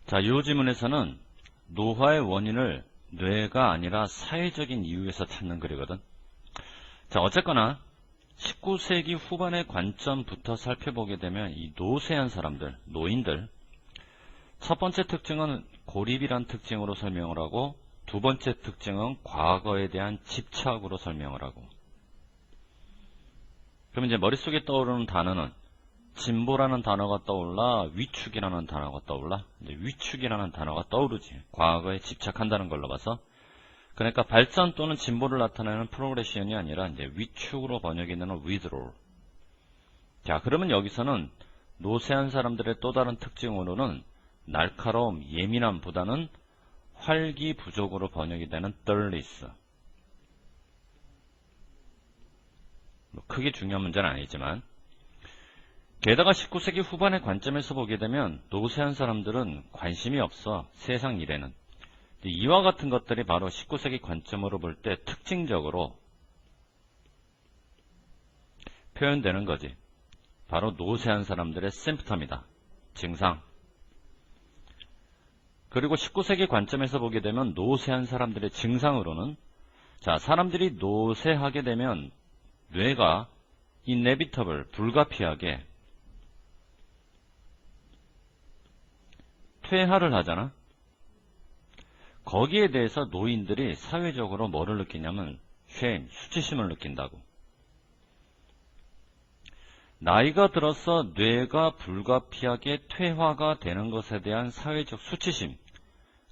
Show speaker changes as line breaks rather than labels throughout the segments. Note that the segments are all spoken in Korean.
자, 이 지문에서는 노화의 원인을 뇌가 아니라 사회적인 이유에서 찾는 글이거든. 자, 어쨌거나 19세기 후반의 관점부터 살펴보게 되면 이 노쇠한 사람들, 노인들, 첫 번째 특징은 고립이란 특징으로 설명을 하고, 두 번째 특징은 과거에 대한 집착으로 설명을 하고. 그럼 이제 머릿속에 떠오르는 단어는 진보라는 단어가 떠올라, 위축이라는 단어가 떠올라. 이제 위축이라는 단어가 떠오르지. 과거에 집착한다는 걸로 봐서. 그러니까 발전 또는 진보를 나타내는 프로그레션이 아니라 이제 위축으로 번역이 되는 withdrawal. 자, 그러면 여기서는 노쇠한 사람들의 또 다른 특징으로는 날카로움, 예민함보다는 활기 부족으로 번역이 되는 dullness. 크게 중요한 문제는 아니지만, 게다가 19세기 후반의 관점에서 보게 되면 노쇠한 사람들은 관심이 없어, 세상 일에는. 이와 같은 것들이 바로 19세기 관점으로 볼 때 특징적으로 표현되는 거지. 바로 노쇠한 사람들의 심프텀이다. 증상. 그리고 19세기 관점에서 보게 되면 노쇠한 사람들의 증상으로는, 자, 사람들이 노쇠하게 되면 뇌가 inevitable, 불가피하게 퇴화를 하잖아. 거기에 대해서 노인들이 사회적으로 뭐를 느끼냐면 shame, 수치심을 느낀다고. 나이가 들어서 뇌가 불가피하게 퇴화가 되는 것에 대한 사회적 수치심,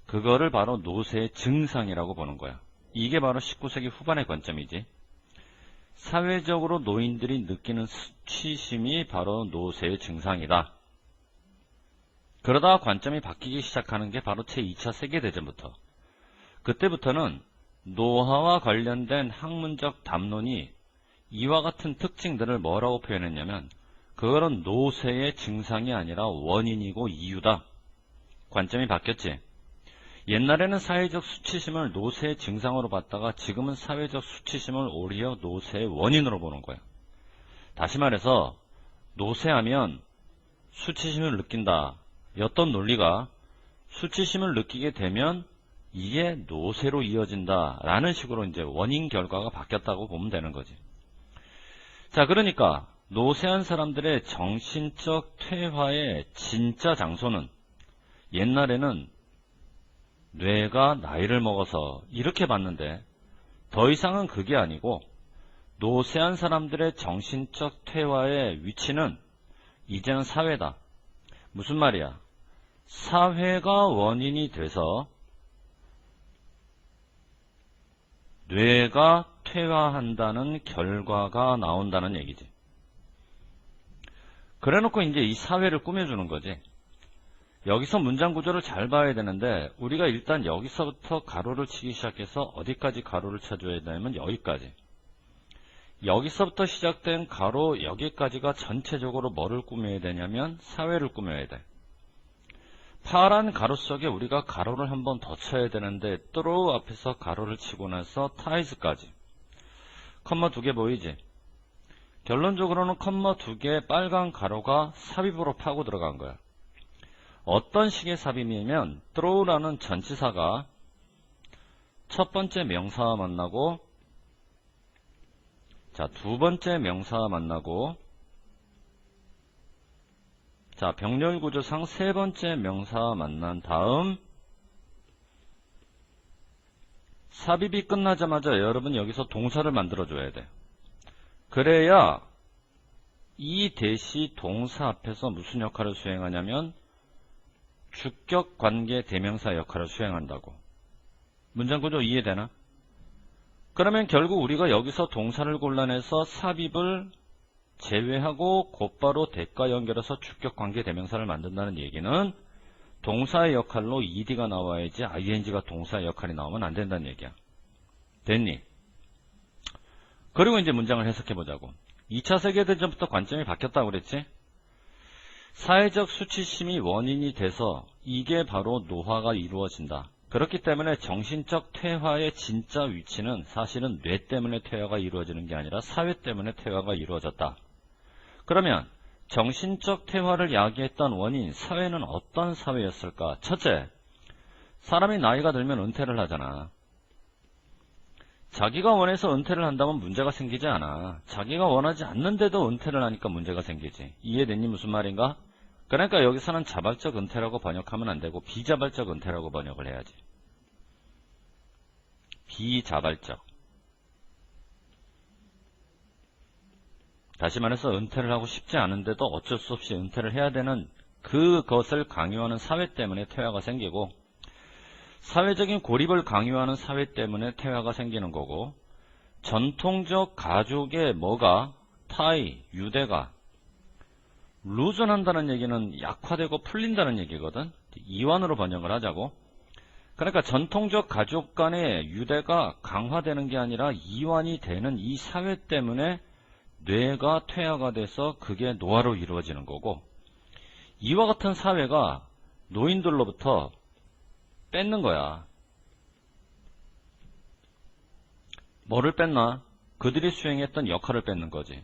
그거를 바로 노쇠의 증상이라고 보는 거야. 이게 바로 19세기 후반의 관점이지. 사회적으로 노인들이 느끼는 수치심이 바로 노쇠의 증상이다. 그러다가 관점이 바뀌기 시작하는 게 바로 제2차 세계대전부터. 그때부터는 노화와 관련된 학문적 담론이 이와 같은 특징들을 뭐라고 표현했냐면, 그거는 노쇠의 증상이 아니라 원인이고 이유다. 관점이 바뀌었지. 옛날에는 사회적 수치심을 노쇠의 증상으로 봤다가 지금은 사회적 수치심을 오히려 노쇠의 원인으로 보는 거야. 다시 말해서 노쇠하면 수치심을 느낀다. 였던 논리가 수치심을 느끼게 되면 이게 노쇠로 이어진다 라는 식으로 이제 원인 결과가 바뀌었다고 보면 되는 거지. 자, 그러니까 노쇠한 사람들의 정신적 퇴화의 진짜 장소는 옛날에는 뇌가 나이를 먹어서 이렇게 봤는데, 더 이상은 그게 아니고 노쇠한 사람들의 정신적 퇴화의 위치는 이제는 사회다. 무슨 말이야? 사회가 원인이 돼서 뇌가 퇴화한다는 결과가 나온다는 얘기지. 그래놓고 이제 이 사회를 꾸며주는 거지. 여기서 문장 구조를 잘 봐야 되는데, 우리가 일단 여기서부터 가로를 치기 시작해서 어디까지 가로를 쳐줘야 되냐면 여기까지. 여기서부터 시작된 가로 여기까지가 전체적으로 뭐를 꾸며야 되냐면 사회를 꾸며야 돼. 파란 가로 속에 우리가 가로를 한 번 더 쳐야 되는데, through 앞에서 가로를 치고 나서 ties까지. 컴마 2개 보이지? 결론적으로는 컴마 2개 빨간 가로가 삽입으로 파고 들어간 거야. 어떤 식의 삽입이냐면 throw라는 전치사가 첫 번째 명사와 만나고, 자, 두 번째 명사와 만나고, 자, 병렬 구조상 세 번째 명사와 만난 다음 삽입이 끝나자마자 여러분 여기서 동사를 만들어줘야 돼. 그래야 이 대시 동사 앞에서 무슨 역할을 수행하냐면 주격 관계 대명사 역할을 수행한다고. 문장 구조 이해되나? 그러면 결국 우리가 여기서 동사를 골라내서 삽입을 제외하고 곧바로 대가 연결해서 주격 관계 대명사를 만든다는 얘기는 동사의 역할로 ed가 나와야지 ing가 동사의 역할이 나오면 안 된다는 얘기야. 됐니? 그리고 이제 문장을 해석해보자고. 2차 세계대전부터 관점이 바뀌었다고 그랬지? 사회적 수치심이 원인이 돼서 이게 바로 노화가 이루어진다. 그렇기 때문에 정신적 퇴화의 진짜 위치는 사실은 뇌 때문에 퇴화가 이루어지는 게 아니라 사회 때문에 퇴화가 이루어졌다. 그러면 정신적 퇴화를 야기했던 원인, 사회는 어떤 사회였을까? 첫째, 사람이 나이가 들면 은퇴를 하잖아. 자기가 원해서 은퇴를 한다면 문제가 생기지 않아. 자기가 원하지 않는데도 은퇴를 하니까 문제가 생기지. 이해됐니? 무슨 말인가? 그러니까 여기서는 자발적 은퇴라고 번역하면 안 되고 비자발적 은퇴라고 번역을 해야지. 비자발적. 다시 말해서 은퇴를 하고 싶지 않은데도 어쩔 수 없이 은퇴를 해야 되는 그것을 강요하는 사회 때문에 퇴화가 생기고, 사회적인 고립을 강요하는 사회 때문에 퇴화가 생기는 거고, 전통적 가족의 뭐가 타이, 유대가 루전한다는 얘기는 약화되고 풀린다는 얘기거든. 이완으로 번역을 하자고. 그러니까 전통적 가족 간의 유대가 강화되는 게 아니라 이완이 되는 이 사회 때문에 뇌가 퇴화가 돼서 그게 노화로 이루어지는 거고, 이와 같은 사회가 노인들로부터 뺏는 거야. 뭐를 뺐나? 그들이 수행했던 역할을 뺏는 거지.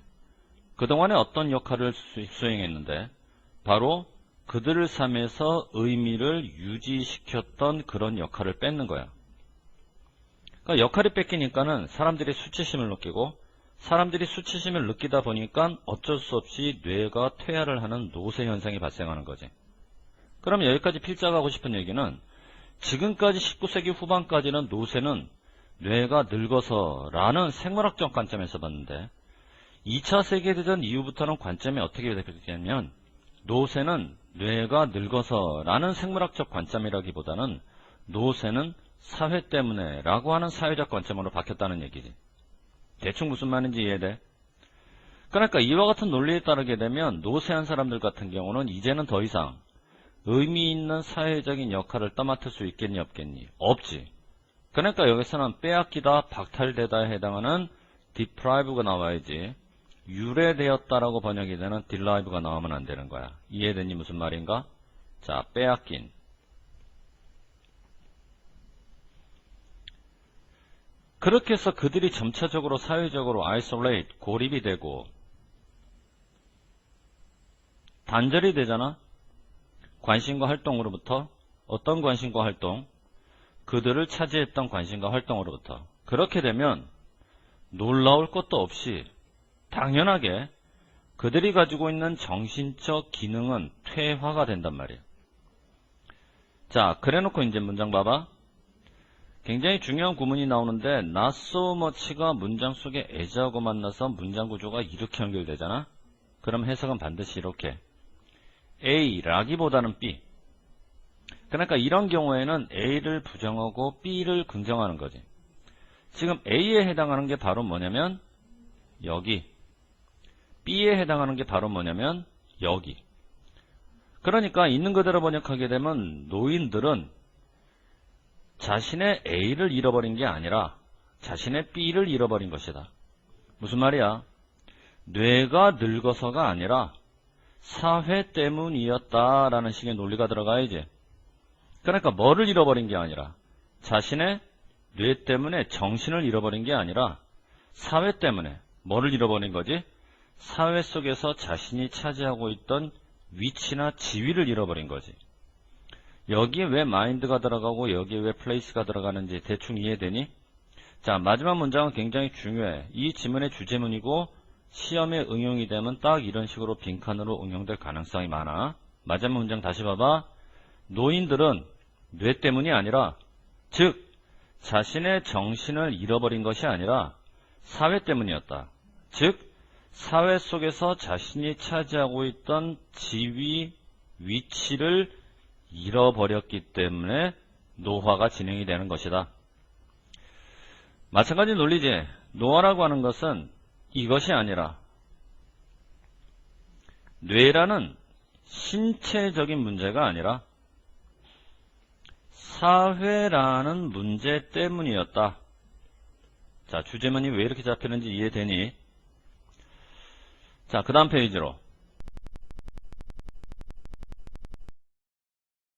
그동안에 어떤 역할을 수행했는데 바로 그들의 삶에서 의미를 유지시켰던 그런 역할을 뺏는 거야. 그러니까 역할이 뺏기니까는 사람들이 수치심을 느끼고, 사람들이 수치심을 느끼다 보니까 어쩔 수 없이 뇌가 퇴화를 하는 노쇠 현상이 발생하는 거지. 그럼 여기까지 필자가하고 싶은 얘기는, 지금까지 19세기 후반까지는 노쇠는 뇌가 늙어서 라는 생물학적 관점에서 봤는데, 2차 세계대전 이후부터는 관점이 어떻게 되냐면, 노쇠는 뇌가 늙어서 라는 생물학적 관점이라기보다는 노쇠는 사회 때문에 라고 하는 사회적 관점으로 바뀌었다는 얘기지. 대충 무슨 말인지 이해돼? 그러니까 이와 같은 논리에 따르게 되면 노쇠한 사람들 같은 경우는 이제는 더 이상 의미 있는 사회적인 역할을 떠맡을 수 있겠니 없겠니? 없지. 그러니까 여기서는 빼앗기다, 박탈되다에 해당하는 deprive가 나와야지, 유래되었다라고 번역이 되는 derive가 나오면 안 되는 거야. 이해됐니? 무슨 말인가? 자, 빼앗긴. 그렇게 해서 그들이 점차적으로 사회적으로 isolate, 고립이 되고 단절이 되잖아. 관심과 활동으로부터. 어떤 관심과 활동? 그들을 차지했던 관심과 활동으로부터. 그렇게 되면 놀라울 것도 없이 당연하게 그들이 가지고 있는 정신적 기능은 퇴화가 된단 말이에요. 자, 그래놓고 이제 문장 봐봐. 굉장히 중요한 구문이 나오는데 not so much가 문장 속에 as하고 만나서 문장 구조가 이렇게 연결되잖아. 그럼 해석은 반드시 이렇게 A라기보다는 B. 그러니까 이런 경우에는 A를 부정하고 B를 긍정하는 거지. 지금 A에 해당하는 게 바로 뭐냐면 여기, B에 해당하는 게 바로 뭐냐면 여기. 그러니까 있는 그대로 번역하게 되면 노인들은 자신의 A를 잃어버린 게 아니라 자신의 B를 잃어버린 것이다. 무슨 말이야? 뇌가 늙어서가 아니라 사회 때문이었다라는 식의 논리가 들어가야지. 그러니까 뭐를 잃어버린 게 아니라 자신의 뇌 때문에 정신을 잃어버린 게 아니라 사회 때문에 뭐를 잃어버린 거지? 사회 속에서 자신이 차지하고 있던 위치나 지위를 잃어버린 거지. 여기에 왜 마인드가 들어가고 여기에 왜 플레이스가 들어가는지 대충 이해되니? 자, 마지막 문장은 굉장히 중요해. 이 지문의 주제문이고 시험에 응용이 되면 딱 이런 식으로 빈칸으로 응용될 가능성이 많아. 마지막 문장 다시 봐봐. 노인들은 뇌 때문이 아니라, 즉 자신의 정신을 잃어버린 것이 아니라 사회 때문이었다. 즉 사회 속에서 자신이 차지하고 있던 지위, 위치를 잃어버렸기 때문에 노화가 진행이 되는 것이다. 마찬가지 논리지. 노화라고 하는 것은 이것이 아니라 뇌라는 신체적인 문제가 아니라 사회라는 문제 때문이었다. 자, 주제문이 왜 이렇게 잡히는지 이해되니? 자, 그 다음 페이지로.